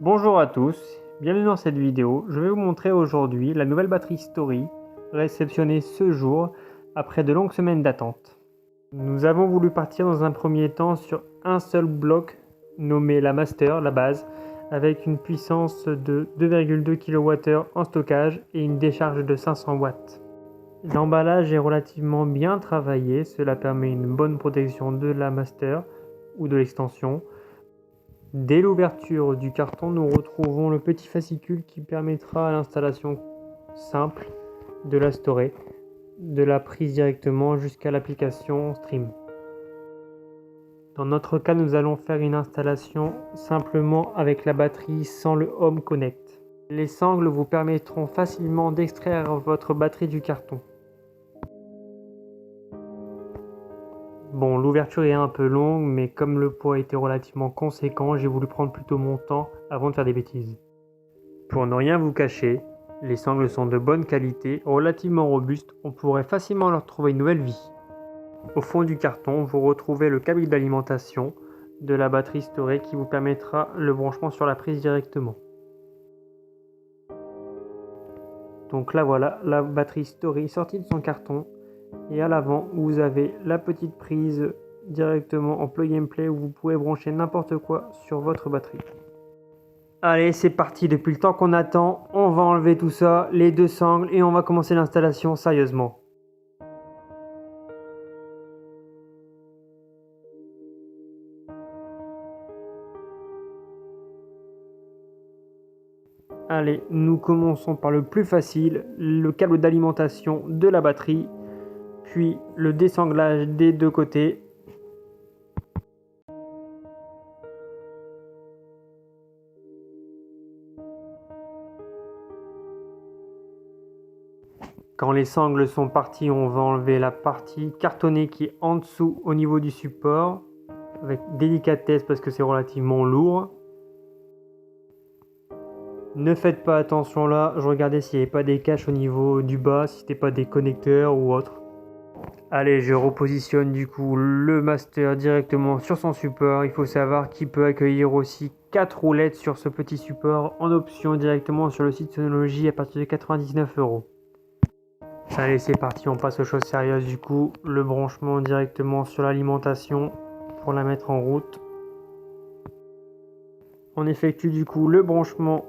Bonjour à tous, bienvenue dans cette vidéo. Je vais vous montrer aujourd'hui la nouvelle batterie Story réceptionnée ce jour après de longues semaines d'attente. Nous avons voulu partir dans un premier temps sur un seul bloc nommé la Master, la base, avec une puissance de 2,2 kWh en stockage et une décharge de 500 watts. L'emballage est relativement bien travaillé, cela permet une bonne protection de la Master ou de l'extension. Dès l'ouverture du carton, nous retrouvons le petit fascicule qui permettra l'installation simple de la Story, de la prise directement jusqu'à l'application Stream. Dans notre cas, nous allons faire une installation simplement avec la batterie sans le Home Connect. Les sangles vous permettront facilement d'extraire votre batterie du carton. Bon, l'ouverture est un peu longue, mais comme le poids était relativement conséquent, j'ai voulu prendre plutôt mon temps avant de faire des bêtises. Pour ne rien vous cacher, les sangles sont de bonne qualité, relativement robustes, on pourrait facilement leur trouver une nouvelle vie. Au fond du carton, vous retrouvez le câble d'alimentation de la batterie Story qui vous permettra le branchement sur la prise directement. Donc là voilà, la batterie Story sortie de son carton. Et à l'avant, vous avez la petite prise directement en plug and play où vous pouvez brancher n'importe quoi sur votre batterie. Allez, c'est parti, depuis le temps qu'on attend, on va enlever tout ça, les deux sangles, et on va commencer l'installation sérieusement. Allez, nous commençons par le plus facile, le câble d'alimentation de la batterie, puis le désanglage des deux côtés. Quand les sangles sont parties, on va enlever la partie cartonnée qui est en dessous au niveau du support, avec délicatesse parce que c'est relativement lourd. Ne faites pas attention là, je regardais s'il n'y avait pas des caches au niveau du bas, si c'était pas des connecteurs ou autre. Allez, je repositionne du coup le master directement sur son support. Il faut savoir qu'il peut accueillir aussi 4 roulettes sur ce petit support en option directement sur le site Sonology à partir de 99 €. Allez, c'est parti, on passe aux choses sérieuses du coup. Le branchement directement sur l'alimentation pour la mettre en route. On effectue du coup le branchement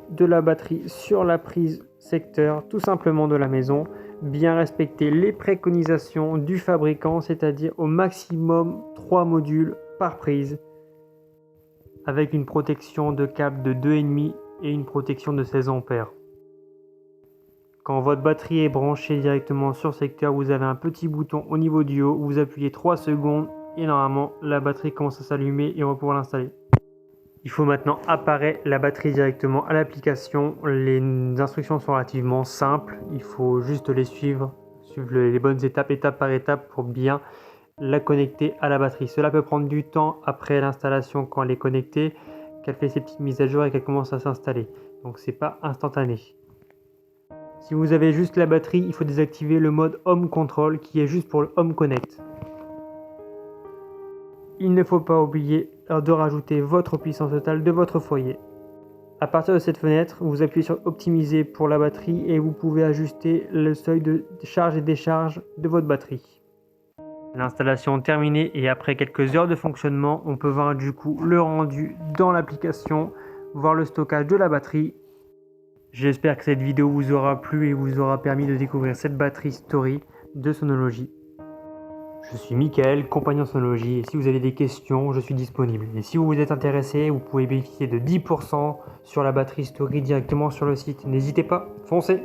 de la batterie sur la prise secteur tout simplement de la maison. Bien respecter les préconisations du fabricant, c'est-à-dire au maximum 3 modules par prise avec une protection de câble de 2,5 et une protection de 16 ampères. Quand votre batterie est branchée directement sur secteur, vous avez un petit bouton au niveau du haut, vous appuyez 3 secondes et normalement la batterie commence à s'allumer et on va pouvoir l'installer. Il faut maintenant apparaître la batterie directement à l'application. Les instructions sont relativement simples, il faut juste les suivre les bonnes étapes, étape par étape pour bien la connecter à la batterie. Cela peut prendre du temps après l'installation quand elle est connectée, qu'elle fait ses petites mises à jour et qu'elle commence à s'installer. Donc c'est pas instantané. Si vous avez juste la batterie, il faut désactiver le mode Home Control qui est juste pour le Home Connect. Il ne faut pas oublier de rajouter votre puissance totale de votre foyer. À partir de cette fenêtre, vous appuyez sur Optimiser pour la batterie et vous pouvez ajuster le seuil de charge et décharge de votre batterie. L'installation terminée et après quelques heures de fonctionnement, on peut voir du coup le rendu dans l'application, voir le stockage de la batterie. J'espère que cette vidéo vous aura plu et vous aura permis de découvrir cette batterie Story de Sonology. Je suis Mickaël, compagnon Sonology, et si vous avez des questions, je suis disponible. Et si vous êtes intéressé, vous pouvez bénéficier de 10% sur la batterie Story directement sur le site. N'hésitez pas, foncez!